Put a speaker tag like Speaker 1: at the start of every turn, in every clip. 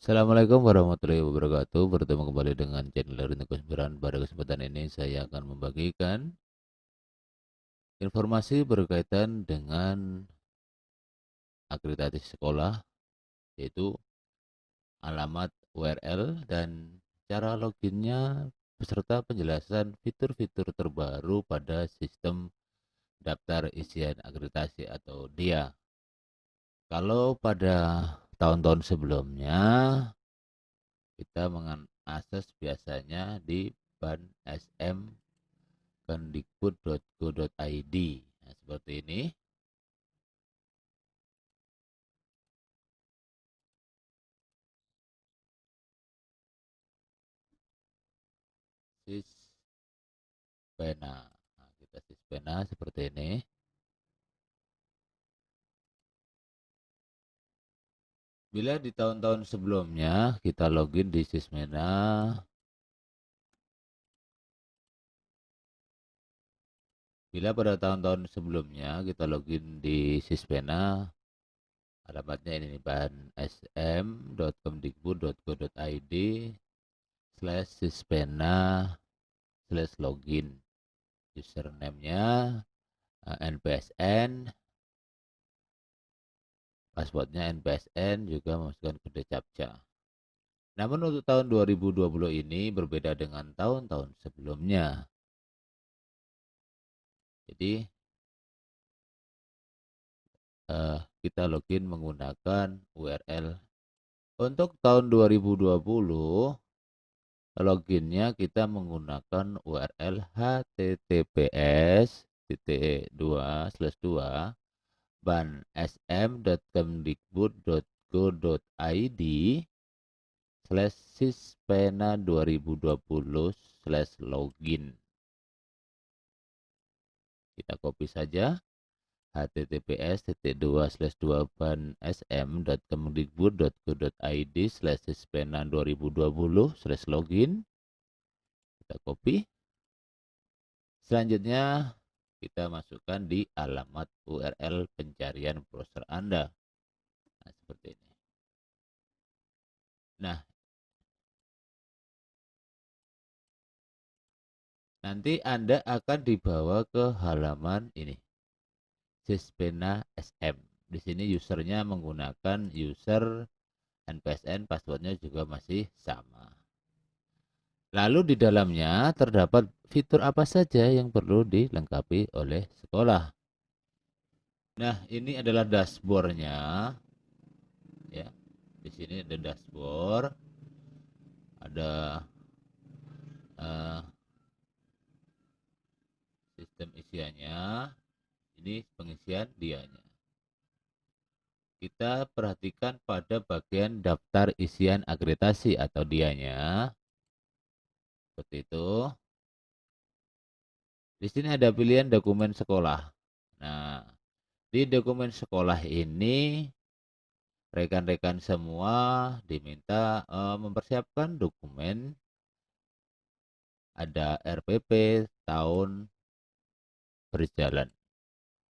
Speaker 1: Assalamualaikum warahmatullahi wabarakatuh. Bertemu kembali dengan channel Rindu Kosmiran. Pada kesempatan ini saya akan membagikan informasi berkaitan dengan akreditasi sekolah, yaitu alamat URL dan cara loginnya beserta penjelasan fitur-fitur terbaru pada sistem daftar isian akreditasi atau DIA. Kalau pada tahun-tahun sebelumnya kita mengakses biasanya di ban sm kemdikbud.go.id. Nah, seperti ini. Sispena. Nah, kita Sispena seperti ini. Bila di tahun-tahun sebelumnya kita login di Sispena, bila pada tahun-tahun sebelumnya kita login di Sispena, alamatnya ini nih, bansm.kemdikbud.go.id /sispena /login. Username-nya NPSN, passwordnya NPSN, juga memasukkan kode captcha. Namun untuk tahun 2020 ini berbeda dengan tahun-tahun sebelumnya. Jadi kita login menggunakan URL. Untuk tahun 2020 loginnya kita menggunakan URL https://2 bansm.kemdikbud.go.id/sispena2020/login. Kita copy saja https://2 bansm.kemdikbud.go.id/sispena2020/login. Kita copy. Selanjutnya kita masukkan di alamat URL pencarian browser Anda. Nah, seperti ini. Nah, nanti Anda akan dibawa ke halaman ini, Sispena SM. Di sini usernya menggunakan user NPSN, passwordnya juga masih sama. Lalu di dalamnya terdapat fitur apa saja yang perlu dilengkapi oleh sekolah. Nah, ini adalah dashboardnya. Ya, di sini ada dashboard, ada sistem isiannya. Ini pengisian dianya. Kita perhatikan pada bagian daftar isian akreditasi atau dianya. Seperti itu. Di sini ada pilihan dokumen sekolah. Nah, di dokumen sekolah ini rekan-rekan semua diminta mempersiapkan dokumen. Ada RPP tahun berjalan.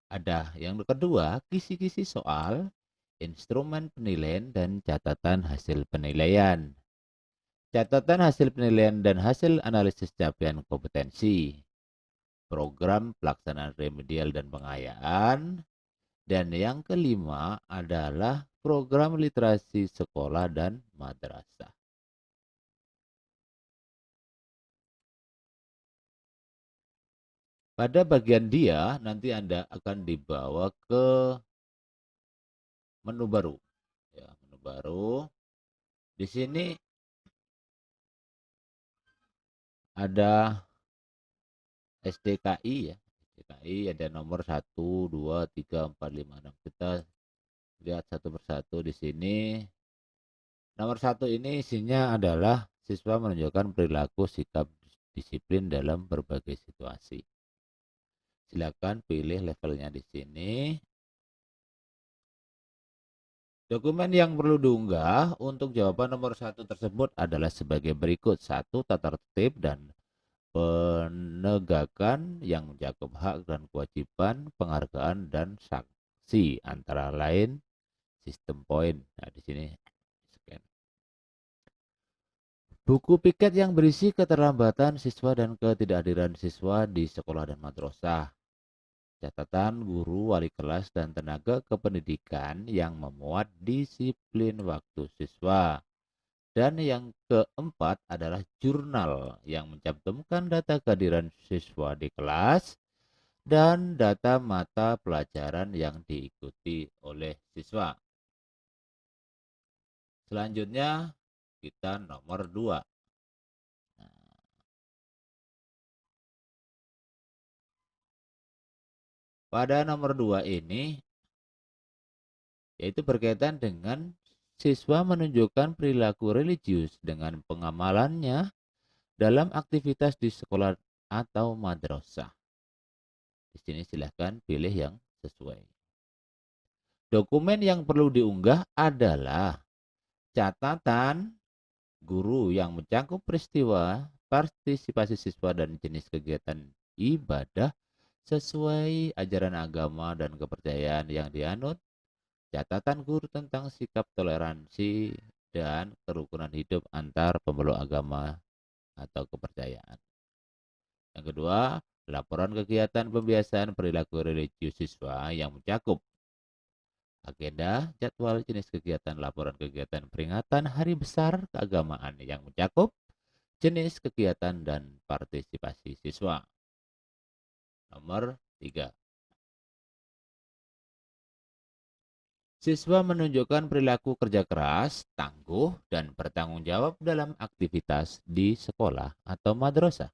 Speaker 1: Ada yang kedua, kisi-kisi soal, instrumen penilaian, dan catatan hasil penilaian. Catatan hasil penilaian dan hasil analisis capaian kompetensi, program pelaksanaan remedial dan pengayaan, dan yang kelima adalah program literasi sekolah dan madrasah. Pada bagian dia nanti Anda akan dibawa ke menu baru. Ya, menu baru. Di sini ada SDKI ya. SDKI ada nomor 1, 2, 3, 4, 5, 6. Kita lihat satu persatu di sini. Nomor 1 ini isinya adalah siswa menunjukkan perilaku sikap disiplin dalam berbagai situasi. Silakan pilih levelnya di sini. Dokumen yang perlu diunggah untuk jawaban nomor 1 tersebut adalah sebagai berikut. 1. Tata tertib dan penegakan yang mencakup hak dan kewajiban, penghargaan dan sanksi, antara lain sistem poin. Nah, di sini scan. Buku piket yang berisi keterlambatan siswa dan ketidakhadiran siswa di sekolah dan madrasah. Catatan guru, wali kelas, dan tenaga kependidikan yang memuat disiplin waktu siswa. Dan yang keempat adalah jurnal yang mencantumkan data kehadiran siswa di kelas dan data mata pelajaran yang diikuti oleh siswa. Selanjutnya kita nomor 2. Pada nomor 2 ini yaitu berkaitan dengan siswa menunjukkan perilaku religius dengan pengamalannya dalam aktivitas di sekolah atau madrasah. Di sini silahkan pilih yang sesuai. Dokumen yang perlu diunggah adalah catatan guru yang mencakup peristiwa, partisipasi siswa, dan jenis kegiatan ibadah sesuai ajaran agama dan kepercayaan yang dianut, catatan guru tentang sikap toleransi dan kerukunan hidup antar pemeluk agama atau kepercayaan. Yang kedua, laporan kegiatan pembiasaan perilaku religius siswa yang mencakup agenda, jadwal, jenis kegiatan, laporan kegiatan peringatan hari besar keagamaan yang mencakup jenis kegiatan dan partisipasi siswa. Nomor 3. Siswa menunjukkan perilaku kerja keras, tangguh, dan bertanggung jawab dalam aktivitas di sekolah atau madrasah.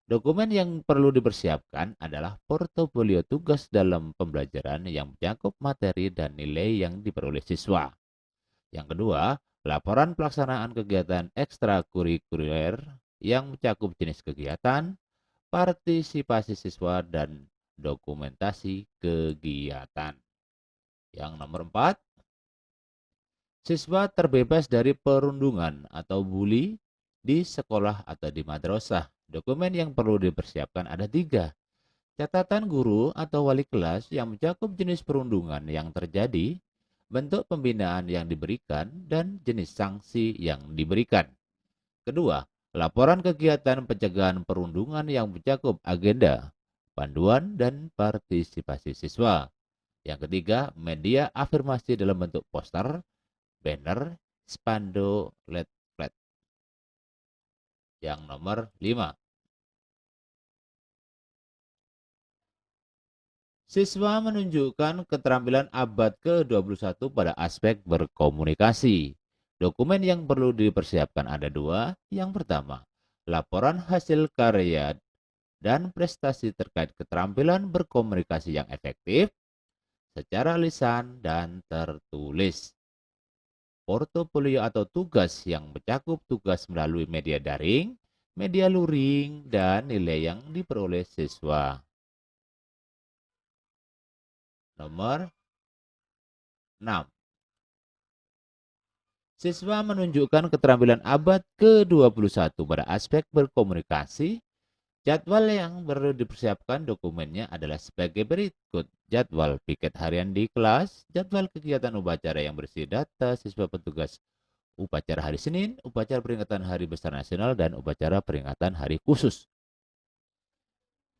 Speaker 1: Dokumen yang perlu dipersiapkan adalah portofolio tugas dalam pembelajaran yang mencakup materi dan nilai yang diperoleh siswa. Yang kedua, laporan pelaksanaan kegiatan ekstrakurikuler yang mencakup jenis kegiatan, partisipasi siswa, dan dokumentasi kegiatan. Yang nomor 4, siswa terbebas dari perundungan atau bully di sekolah atau di madrasah. Dokumen yang perlu dipersiapkan ada 3. Catatan guru atau wali kelas yang mencakup jenis perundungan yang terjadi, bentuk pembinaan yang diberikan, dan jenis sanksi yang diberikan. Kedua, laporan kegiatan pencegahan perundungan yang mencakup agenda, panduan, dan partisipasi siswa. Yang ketiga, media afirmasi dalam bentuk poster, banner, spanduk, leaflet. Yang nomor 5. Siswa menunjukkan keterampilan abad ke-21 pada aspek berkomunikasi. Dokumen yang perlu dipersiapkan ada 2. Yang pertama, laporan hasil karya dan prestasi terkait keterampilan berkomunikasi yang efektif secara lisan dan tertulis. Portofolio atau tugas yang mencakup tugas melalui media daring, media luring, dan nilai yang diperoleh siswa. Nomor 6. Siswa menunjukkan keterampilan abad ke-21 pada aspek berkomunikasi. Jadwal yang perlu dipersiapkan dokumennya adalah sebagai berikut. Jadwal piket harian di kelas, jadwal kegiatan upacara yang berisi data siswa petugas upacara hari Senin, upacara peringatan Hari Besar Nasional, dan upacara peringatan hari khusus.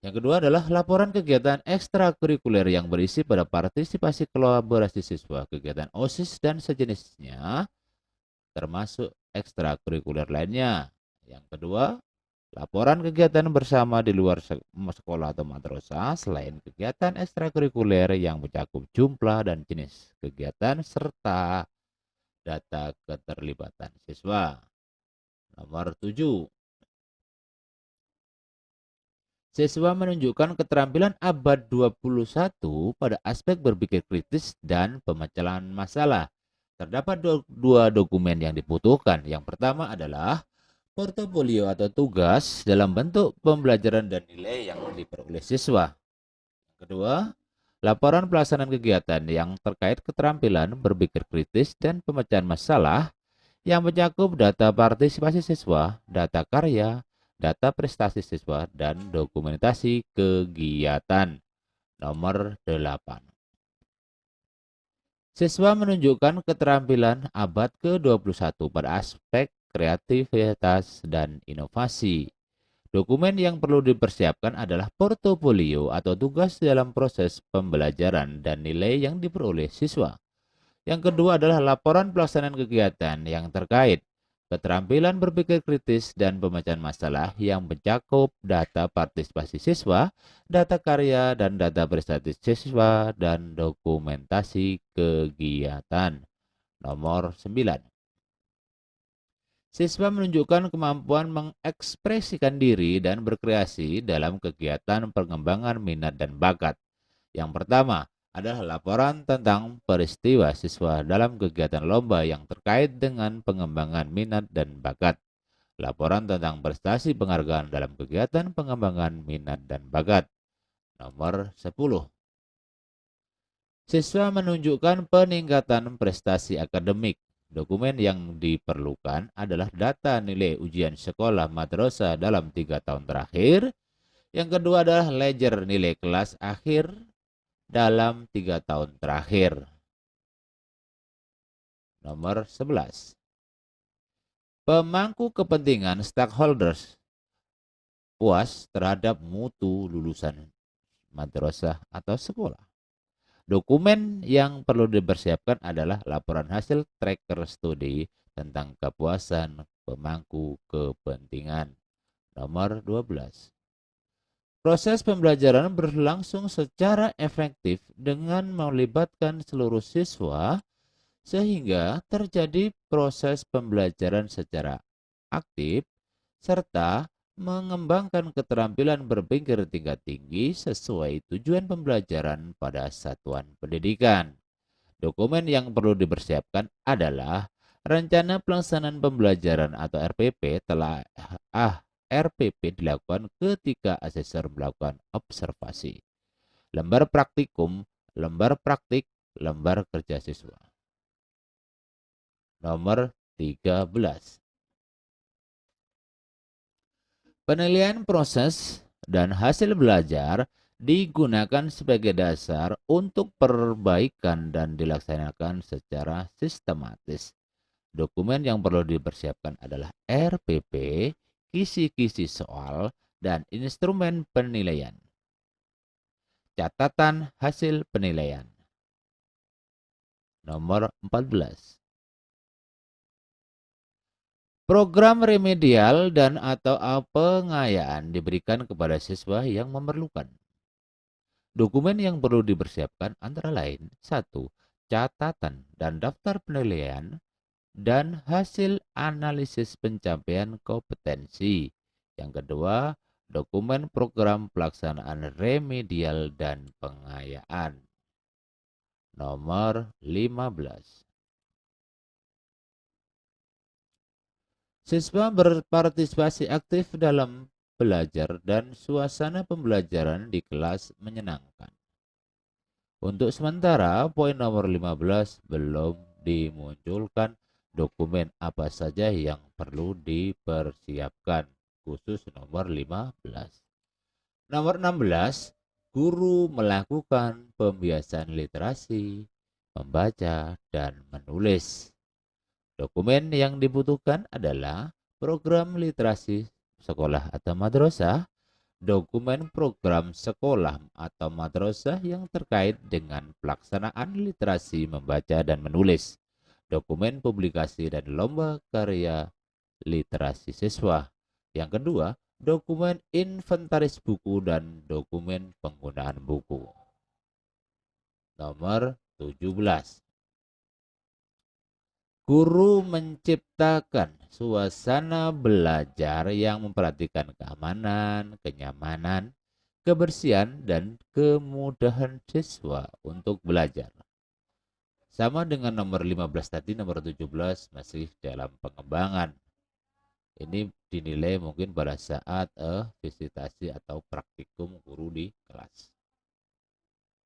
Speaker 1: Yang kedua adalah laporan kegiatan ekstrakurikuler yang berisi pada partisipasi kolaborasi siswa, kegiatan OSIS dan sejenisnya, termasuk ekstrakurikuler lainnya. Yang kedua, laporan kegiatan bersama di luar sekolah atau madrasah selain kegiatan ekstrakurikuler yang mencakup jumlah dan jenis kegiatan serta data keterlibatan siswa. Nomor 7. Siswa menunjukkan keterampilan abad 21 pada aspek berpikir kritis dan pemecahan masalah. Terdapat dua dokumen yang dibutuhkan. Yang pertama adalah portofolio atau tugas dalam bentuk pembelajaran dan nilai yang diperoleh siswa. Yang kedua, laporan pelaksanaan kegiatan yang terkait keterampilan berpikir kritis dan pemecahan masalah yang mencakup data partisipasi siswa, data karya, data prestasi siswa, dan dokumentasi kegiatan. Nomor 8. Siswa menunjukkan keterampilan abad ke-21 pada aspek kreativitas, dan inovasi. Dokumen yang perlu dipersiapkan adalah portofolio atau tugas dalam proses pembelajaran dan nilai yang diperoleh siswa. Yang kedua adalah laporan pelaksanaan kegiatan yang terkait, keterampilan berpikir kritis dan pemecahan masalah yang mencakup data partisipasi siswa, data karya dan data prestasi siswa, dan dokumentasi kegiatan. Nomor 9. Siswa menunjukkan kemampuan mengekspresikan diri dan berkreasi dalam kegiatan pengembangan minat dan bakat. Yang pertama adalah laporan tentang peristiwa siswa dalam kegiatan lomba yang terkait dengan pengembangan minat dan bakat. Laporan tentang prestasi penghargaan dalam kegiatan pengembangan minat dan bakat. Nomor 10. Siswa menunjukkan peningkatan prestasi akademik. Dokumen yang diperlukan adalah data nilai ujian sekolah madrasah dalam 3 tahun terakhir. Yang kedua adalah ledger nilai kelas akhir dalam 3 tahun terakhir. Nomor 11. Pemangku kepentingan stakeholders puas terhadap mutu lulusan madrasah atau sekolah. Dokumen yang perlu dipersiapkan adalah laporan hasil tracker studi tentang kepuasan pemangku kepentingan. Nomor 12. Proses pembelajaran berlangsung secara efektif dengan melibatkan seluruh siswa sehingga terjadi proses pembelajaran secara aktif serta mengembangkan keterampilan berpikir tingkat tinggi sesuai tujuan pembelajaran pada satuan pendidikan. Dokumen yang perlu dipersiapkan adalah rencana pelaksanaan pembelajaran atau RPP. RPP dilakukan ketika asesor melakukan observasi. Lembar praktikum, lembar praktik, lembar kerja siswa. Nomor 13. Penilaian proses dan hasil belajar digunakan sebagai dasar untuk perbaikan dan dilaksanakan secara sistematis. Dokumen yang perlu dipersiapkan adalah RPP, kisi-kisi soal, dan instrumen penilaian. Catatan hasil penilaian. Nomor 14. Program remedial dan atau pengayaan diberikan kepada siswa yang memerlukan. Dokumen yang perlu dipersiapkan antara lain 1. Catatan dan daftar penilaian dan hasil analisis pencapaian kompetensi. Yang kedua, dokumen program pelaksanaan remedial dan pengayaan. Nomor 15. Siswa berpartisipasi aktif dalam belajar dan suasana pembelajaran di kelas menyenangkan. Untuk sementara, poin nomor 15 belum dimunculkan dokumen apa saja yang perlu dipersiapkan, khusus nomor 15. Nomor 16, guru melakukan pembiasaan literasi, membaca, dan menulis. Dokumen yang dibutuhkan adalah program literasi sekolah atau madrasah, dokumen program sekolah atau madrasah yang terkait dengan pelaksanaan literasi membaca dan menulis, dokumen publikasi dan lomba karya literasi siswa. Yang kedua, dokumen inventaris buku dan dokumen penggunaan buku. Nomor 17. Guru menciptakan suasana belajar yang memperhatikan keamanan, kenyamanan, kebersihan, dan kemudahan siswa untuk belajar. Sama dengan nomor 15 tadi, nomor 17 masih dalam pengembangan. Ini dinilai mungkin pada saat visitasi atau praktikum guru di kelas.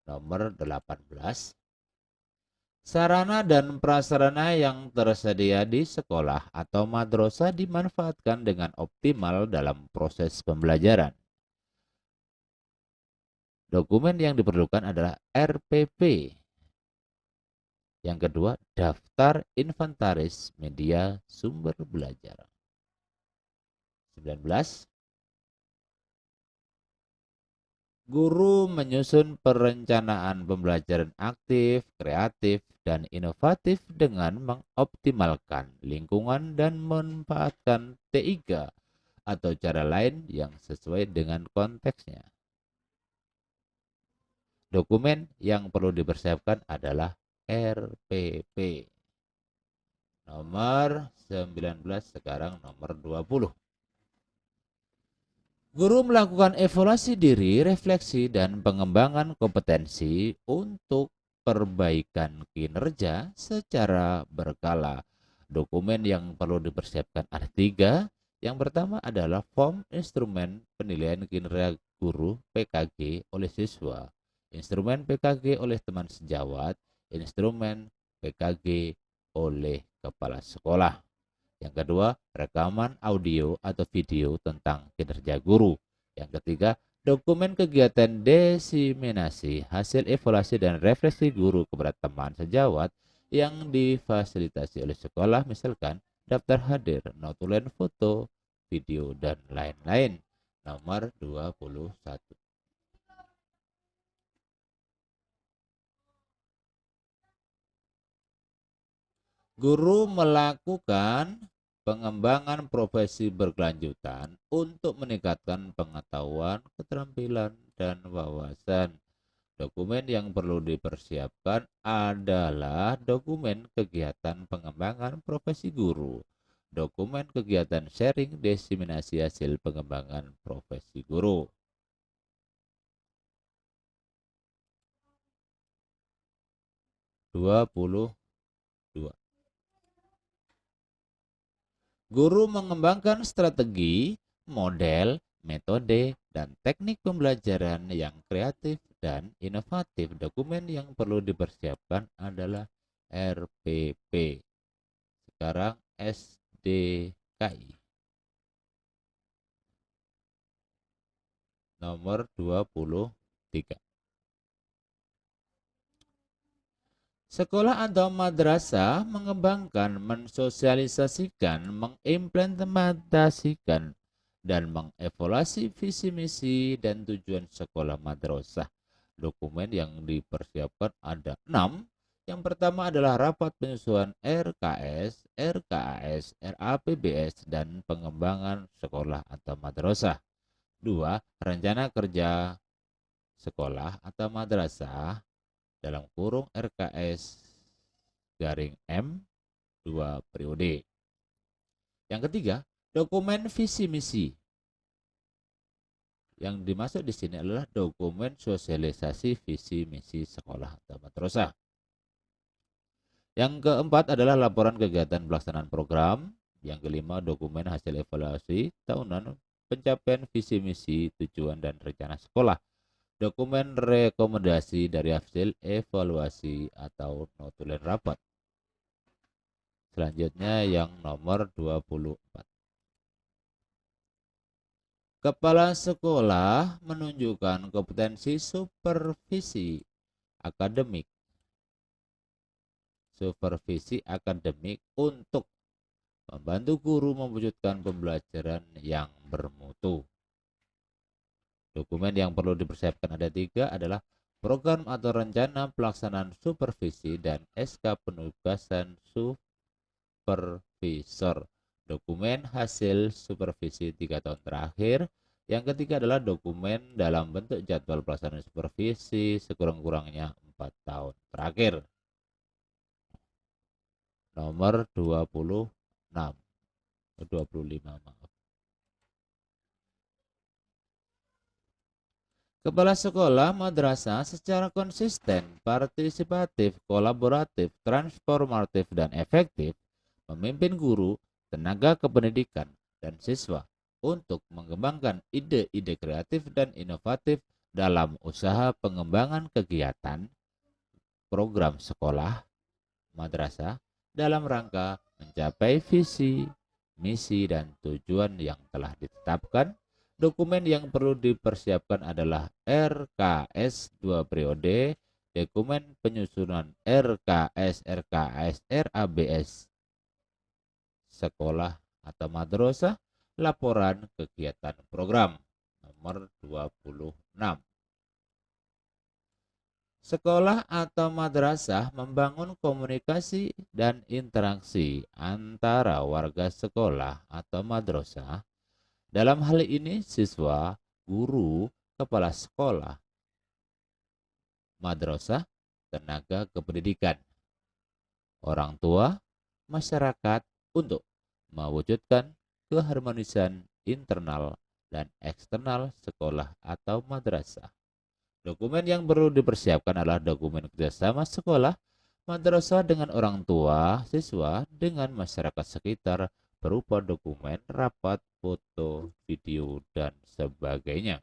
Speaker 1: Nomor 18. Sarana dan prasarana yang tersedia di sekolah atau madrasah dimanfaatkan dengan optimal dalam proses pembelajaran. Dokumen yang diperlukan adalah RPP, Yang kedua, daftar inventaris media sumber belajar. 19. Guru menyusun perencanaan pembelajaran aktif, kreatif, dan inovatif dengan mengoptimalkan lingkungan dan memanfaatkan T3 atau cara lain yang sesuai dengan konteksnya. Dokumen yang perlu dipersiapkan adalah RPP. Nomor 19, sekarang nomor 20. Guru melakukan evaluasi diri, refleksi, dan pengembangan kompetensi untuk perbaikan kinerja secara berkala. Dokumen yang perlu dipersiapkan ada 3. Yang pertama adalah form instrumen penilaian kinerja guru PKG oleh siswa, instrumen PKG oleh teman sejawat, instrumen PKG oleh kepala sekolah. Yang kedua, rekaman audio atau video tentang kinerja guru. Yang ketiga, dokumen kegiatan diseminasi hasil evaluasi dan refleksi guru kepada teman sejawat yang difasilitasi oleh sekolah, misalkan daftar hadir, notulen foto, video, dan lain-lain. Nomor 21. Guru melakukan pengembangan profesi berkelanjutan untuk meningkatkan pengetahuan, keterampilan, dan wawasan. Dokumen yang perlu dipersiapkan adalah dokumen kegiatan pengembangan profesi guru, dokumen kegiatan sharing diseminasi hasil pengembangan profesi guru. 22. Guru mengembangkan strategi, model, metode, dan teknik pembelajaran yang kreatif dan inovatif. Dokumen yang perlu dipersiapkan adalah RPP. Sekarang SDKI. Nomor 23. Sekolah atau madrasah mengembangkan, mensosialisasikan, mengimplementasikan, dan mengevaluasi visi misi dan tujuan sekolah madrasah. Dokumen yang dipersiapkan ada 6. Yang pertama adalah rapat penyusunan RKS, RKAS, RAPBS, dan pengembangan sekolah atau madrasah. 2. Rencana kerja sekolah atau madrasah dalam kurung RKS garing M 2 periode. Yang ketiga, dokumen visi misi. Yang dimaksud di sini adalah dokumen sosialisasi visi misi sekolah atau madrasah. Yang keempat adalah laporan kegiatan pelaksanaan program. Yang kelima, dokumen hasil evaluasi tahunan pencapaian visi misi, tujuan, dan rencana sekolah. Dokumen rekomendasi dari hasil evaluasi atau notulen rapat. Selanjutnya yang nomor 24. Kepala sekolah menunjukkan kompetensi supervisi akademik. Supervisi akademik untuk membantu guru mewujudkan pembelajaran yang bermutu. Dokumen yang perlu dipersiapkan ada 3 adalah program atau rencana pelaksanaan supervisi dan SK penugasan supervisor. Dokumen hasil supervisi 3 tahun terakhir. Yang ketiga adalah dokumen dalam bentuk jadwal pelaksanaan supervisi sekurang-kurangnya 4 tahun terakhir. Nomor 26. 25, maaf. Kepala sekolah madrasah secara konsisten, partisipatif, kolaboratif, transformatif, dan efektif memimpin guru, tenaga kependidikan, dan siswa untuk mengembangkan ide-ide kreatif dan inovatif dalam usaha pengembangan kegiatan program sekolah madrasah dalam rangka mencapai visi, misi, dan tujuan yang telah ditetapkan. Dokumen yang perlu dipersiapkan adalah RKS 2 periode, dokumen penyusunan RKS, RKS, RABS, sekolah atau madrasah, laporan kegiatan program. Nomor 26. Sekolah atau madrasah membangun komunikasi dan interaksi antara warga sekolah atau madrasah. Dalam hal ini siswa, guru, kepala sekolah, madrasah, tenaga kependidikan, orang tua, masyarakat untuk mewujudkan keharmonisan internal dan eksternal sekolah atau madrasah. Dokumen yang perlu dipersiapkan adalah dokumen kerjasama sekolah, madrasah dengan orang tua, siswa dengan masyarakat sekitar berupa dokumen, rapat, foto, video, dan sebagainya.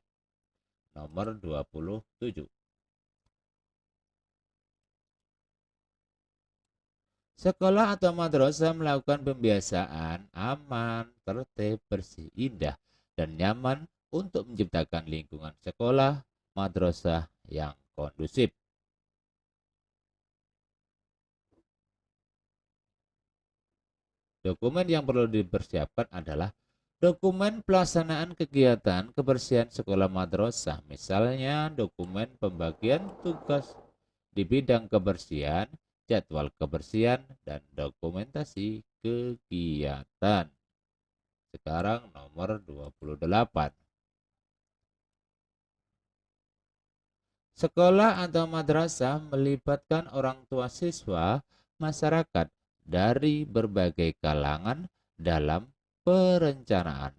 Speaker 1: Nomor 27. Sekolah atau madrasah melakukan pembiasaan aman, tertib, bersih, indah, dan nyaman untuk menciptakan lingkungan sekolah, madrasah yang kondusif. Dokumen yang perlu dipersiapkan adalah dokumen pelaksanaan kegiatan kebersihan sekolah madrasah, misalnya dokumen pembagian tugas di bidang kebersihan, jadwal kebersihan, dan dokumentasi kegiatan. Sekarang nomor 28. Sekolah atau madrasah melibatkan orang tua siswa, masyarakat dari berbagai kalangan dalam perencanaan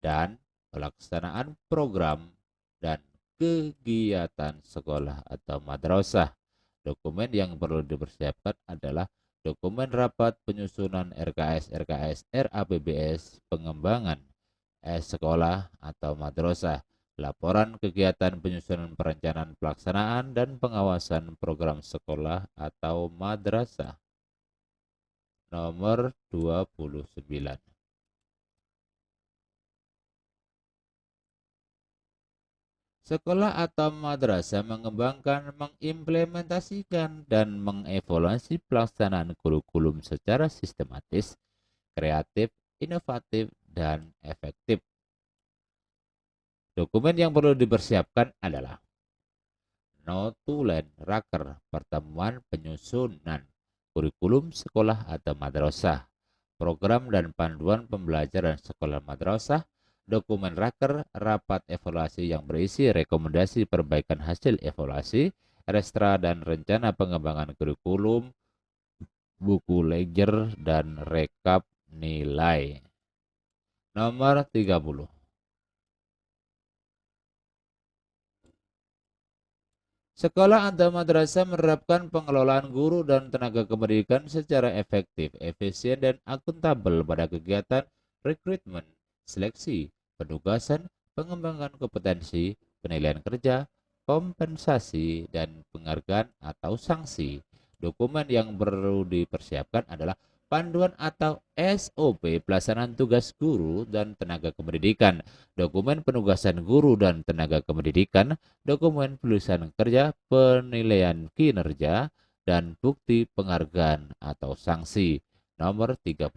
Speaker 1: dan pelaksanaan program dan kegiatan sekolah atau madrasah. Dokumen yang perlu dipersiapkan adalah dokumen rapat penyusunan RKS, RKS, RAPBS, pengembangan sekolah atau madrasah, laporan kegiatan penyusunan perencanaan pelaksanaan dan pengawasan program sekolah atau madrasah. Nomor 29. Sekolah atau madrasah mengembangkan, mengimplementasikan, dan mengevaluasi pelaksanaan kurikulum secara sistematis, kreatif, inovatif, dan efektif. Dokumen yang perlu dipersiapkan adalah Notulen Raker, pertemuan penyusunan kurikulum sekolah atau madrasah, program dan panduan pembelajaran sekolah madrasah, dokumen Raker, rapat evaluasi yang berisi rekomendasi perbaikan hasil evaluasi, restra dan rencana pengembangan kurikulum, buku ledger, dan rekap nilai. Nomor 30. Sekolah atau madrasah menerapkan pengelolaan guru dan tenaga kependidikan secara efektif, efisien, dan akuntabel pada kegiatan rekrutmen, seleksi, penugasan, pengembangan kompetensi, penilaian kerja, kompensasi, dan penghargaan atau sanksi. Dokumen yang perlu dipersiapkan adalah panduan atau SOP pelaksanaan tugas guru dan tenaga kependidikan, dokumen penugasan guru dan tenaga kependidikan, dokumen tulisan kerja, penilaian kinerja, dan bukti penghargaan atau sanksi. Nomor 31.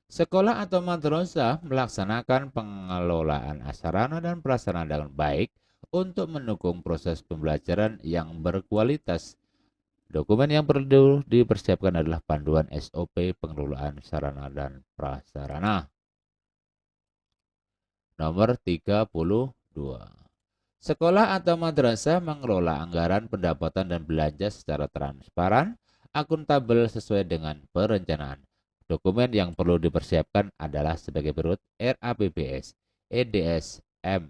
Speaker 1: Sekolah atau madrasah melaksanakan pengelolaan sarana dan prasarana dengan baik untuk mendukung proses pembelajaran yang berkualitas. Dokumen yang perlu dipersiapkan adalah panduan SOP pengelolaan sarana dan prasarana. Nomor 32. Sekolah atau madrasah mengelola anggaran pendapatan dan belanja secara transparan, akuntabel sesuai dengan perencanaan. Dokumen yang perlu dipersiapkan adalah sebagai berikut: RAPBS, EDSM,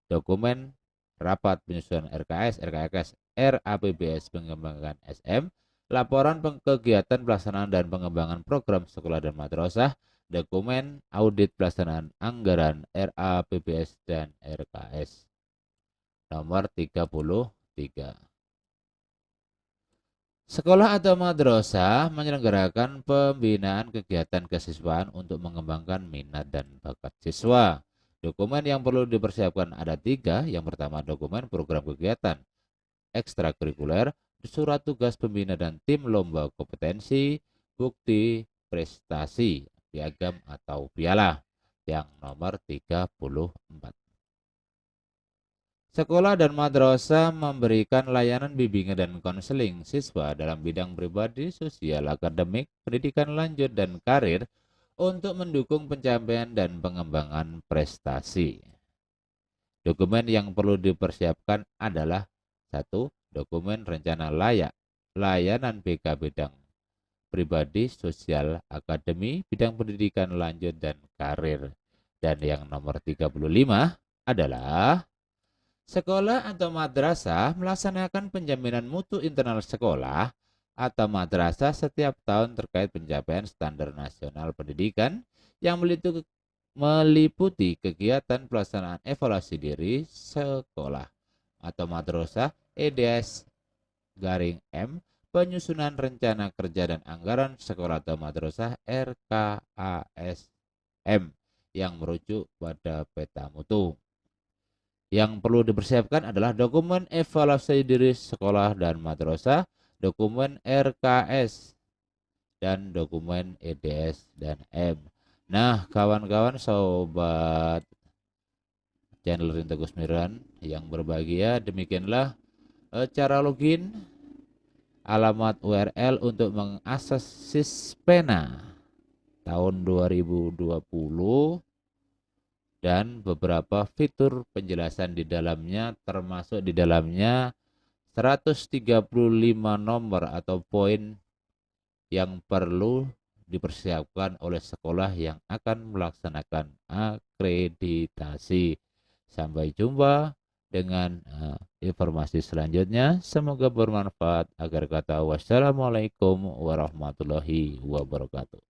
Speaker 1: dokumen rapat penyusunan RKS, RKS, RAPBS pengembangan SM, laporan kegiatan pelaksanaan dan pengembangan program sekolah dan madrasah, dokumen audit pelaksanaan anggaran RAPBS dan RKS. Nomor 33. Sekolah atau madrasah menyelenggarakan pembinaan kegiatan kesiswaan untuk mengembangkan minat dan bakat siswa. Dokumen yang perlu dipersiapkan ada 3. Yang pertama, dokumen program kegiatan ekstrakurikuler, surat tugas pembina dan tim lomba kompetensi, bukti prestasi, piagam atau piala yang nomor 34. Sekolah dan madrasah memberikan layanan bimbingan dan konseling siswa dalam bidang pribadi, sosial, akademik, pendidikan lanjut, dan karir untuk mendukung pencapaian dan pengembangan prestasi. Dokumen yang perlu dipersiapkan adalah 1. Dokumen rencana layanan BK bidang pribadi, sosial, akademi, bidang pendidikan lanjut, dan karir. Dan yang nomor 35 adalah sekolah atau madrasah melaksanakan penjaminan mutu internal sekolah atau madrasah setiap tahun terkait pencapaian standar nasional pendidikan yang meliputi kegiatan pelaksanaan evaluasi diri sekolah atau madrasah EDS garing M, penyusunan rencana kerja dan anggaran sekolah atau madrasah RKASM yang merujuk pada peta mutu. Yang perlu dipersiapkan adalah dokumen evaluasi diri sekolah dan madrasah, dokumen RKS, dan dokumen EDS dan M. Nah, kawan-kawan sobat channel Rinto Kusmiran yang berbahagia, demikianlah cara login, alamat URL untuk mengakses Sispena tahun 2020 dan beberapa fitur penjelasan di dalamnya, termasuk di dalamnya 135 nomor atau poin yang perlu dipersiapkan oleh sekolah yang akan melaksanakan akreditasi. Sampai jumpa dengan informasi selanjutnya. Semoga bermanfaat. Akhir kata, wassalamualaikum warahmatullahi wabarakatuh.